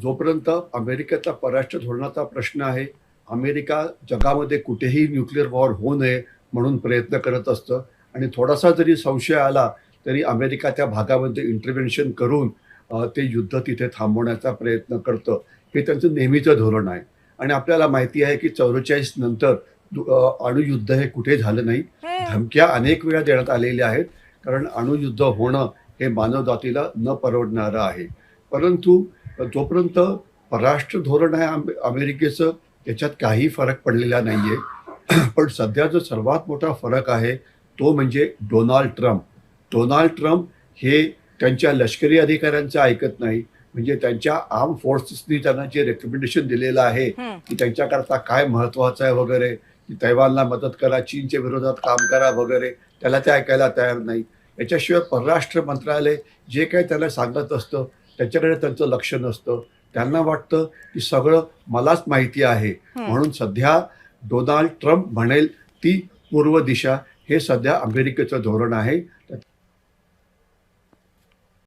जोपर्यंत अमेरिकेचा परराष्ट्र धोरणाचा प्रश्न आहे, अमेरिका जगामध्ये कुठेही न्यूक्लिअर वॉर होऊ नये म्हणून प्रयत्न करत असतं आणि थोडासा जरी संशय आला तरी अमेरिका त्या भागामध्ये इंटरव्हेन्शन करून ते युद्ध तिथे थांबवण्याचा प्रयत्न करतं. हे त्यांचं नेहमीचं धोरण आहे आणि आपल्याला माहिती आहे की 44 नंतर अणुयुद्ध हे कुठे झालं नाही. हं. धमक्या अनेक वेळा देण्यात आलेल्या आहेत, कारण अणुयुद्ध होणं हे मानवजातीला न परवडणारं आहे. परंतु जोपर्यंत परराष्ट्र धोरण आहे अमेरिकेचं, त्याच्यात काही फरक पडलेला नाहीये. पण सध्या जो सर्वात मोठा फरक आहे तो म्हणजे डोनाल्ड ट्रम्प. डोनाल्ड ट्रम्प हे त्यांच्या लष्करी अधिकाऱ्यांचं ऐकत नाही. म्हणजे त्यांच्या आर्म फोर्सेसनी त्यांना जे रेकमेंडेशन दिलेलं आहे हं. की त्यांच्याकरता काय महत्त्वाचं आहे वगैरे, की तैवानला मदत करा, चीनच्या विरोधात काम करा वगैरे, त्याला ते ऐकायला तयार नाही. याच्याशिवाय परराष्ट्र मंत्रालय जे काही त्याला सांगत असतं त्याच्याकडे त्यांचं लक्ष नसतं. त्यांना वाटतं की सगळं मलाच माहिती आहे, हं. म्हणून सध्या डोनाल्ड ट्रम्प म्हणेल ती पूर्व दिशा हे सध्या अमेरिकेचं धोरण आहे.